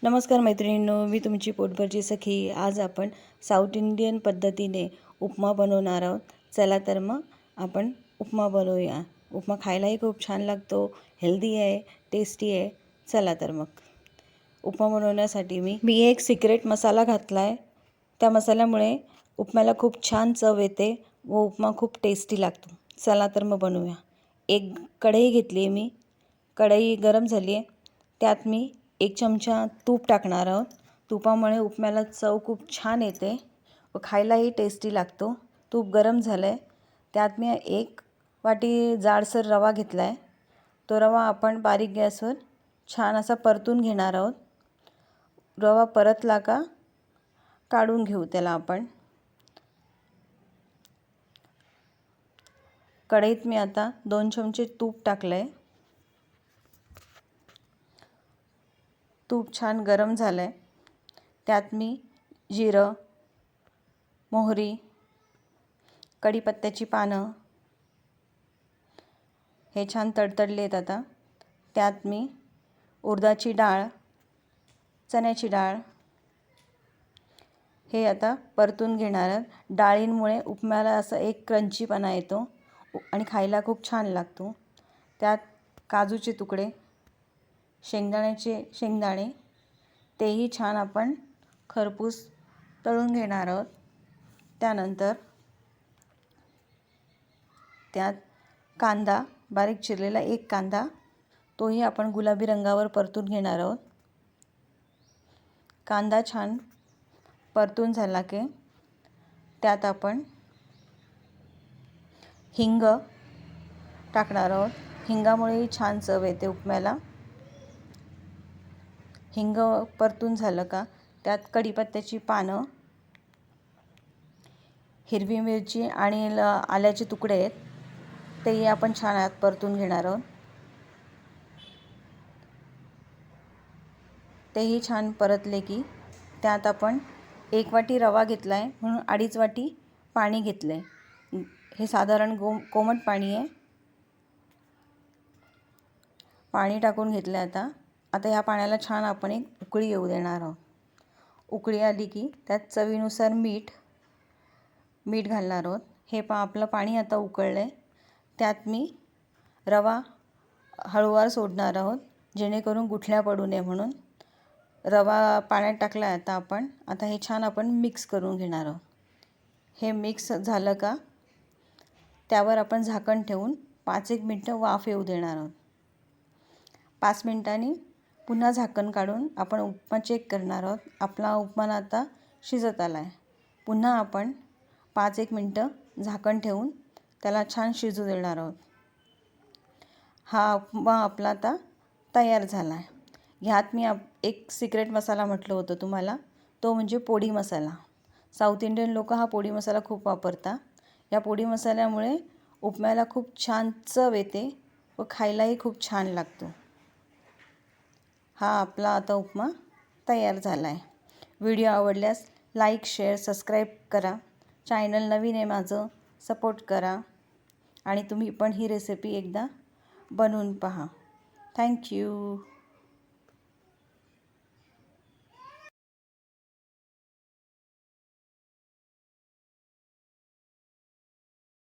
नमस्कार मैत्रिणींनो, मी तुमची पोटभरची सखी। आज आपण साऊथ इंडियन पद्धतीने उपमा बनवणार आहोत। चला तर मग आपण उपमा बनवूया। उपमा खायलाही खूप छान लागतो, हेल्दी आहे, टेस्टी आहे। चला तर मग उपमा बनवण्यासाठी मी एक सिक्रेट मसाला घातला आहे। त्या मसाल्यामुळे उपम्याला खूप छान चव येते व उपमा खूप टेस्टी लागतो। चला तर मग बनवूया। एक कढई घेतली आहे मी। कढई गरम झाली आहे, त्यात मी 1 चमचा तूप टाकणार आहोत। तुपामुळे उपम्याला चव खूप छान येते व खायलाही टेस्टी लागतो। तूप गरम झालं आहे, त्यात मी 1 वाटी जाडसर रवा घेतला आहे। तो रवा आपण बारीक गॅसवर छान असा परतून घेणार आहोत। रवा परतला का काढून घेऊ त्याला आपण। कढईत मी आता 2 चमचे तूप टाकलं आहे। तूप छान गरम झालं आहे, त्यात मी जिरं, मोहरी, कढीपत्त्याची पानं हे छान तडतडले आहेत। आता त्यात मी उडदाची डाळ, चण्याची डाळ हे आता परतून घेणार आहे। डाळींमुळे उपम्याला असं एक क्रंचीपणा येतो आणि खायला खूप छान लागतो। त्यात काजूचे तुकडे, शेंगदाणे तेही छान आपण खरपूस तळून घेणार आहोत। त्यानंतर त्यात कांदा, बारीक चिरलेला 1 कांदा, तोही आपण गुलाबी रंगावर परतून घेणार आहोत। कांदा छान परतून झाला की त्यात आपण हिंग टाकणार आहोत। हिंगामुळेही छान चव येते उपम्याला। हिंग परतून झालं का त्यात कढीपत्त्याची पानं, हिरवी मिरची आणि आल्याचे तुकडे आहेत, तेही आपण छान आत परतून घेणार आहोत। तेही छान परतले की त्यात आपण 1 वाटी रवा घेतला आहे म्हणून 2.5 वाटी पाणी घेतलं आहे। हे साधारण कोमट पाणी आहे। पाणी टाकून घेतलं आहे। आता ह्या पाण्याला छान आपण एक उकळी येऊ देणार आहोत। उकळी आली की त्यात चवीनुसार मीठ घालणार आहोत। हे आपलं पाणी आता उकळलं आहे, त्यात मी रवा हळूवार सोडणार आहोत जेणेकरून गुठळ्या पडू नये म्हणून। रवा पाण्यात टाकला आहे आता हे छान आपण मिक्स करून घेणार आहोत। हे मिक्स झालं का त्यावर आपण झाकण ठेवून 5-1 मिनटं वाफ येऊ देणार आहोत। 5 मिनिटांनी पुन्हा झाकण काढून आपण उपमा चेक करणार आहोत। आपला उपमा आता शिजत आला आहे। पुन्हा आपण 5-1 मिनटं झाकण ठेवून त्याला छान शिजू देणार आहोत। हा उपमा आपला आता तयार झाला आहे। ह्यात मी एक सिक्रेट मसाला म्हटलं होतं तुम्हाला, तो म्हणजे पोडी मसाला। साऊथ इंडियन लोक हा पोडी मसाला खूप वापरतात। या पोडी मसाल्यामुळे उपम्याला खूप छान चव येते व खायलाही खूप छान लागतो। हा आपला आता उपमा तयार झाला आहे। व्हिडिओ आवडल्यास लाईक, शेअर, सबस्क्राईब करा। चॅनल नवीन आहे माझं, सपोर्ट करा आणि तुम्ही पण ही रेसिपी एकदा बनवून पहा। थँक्यू।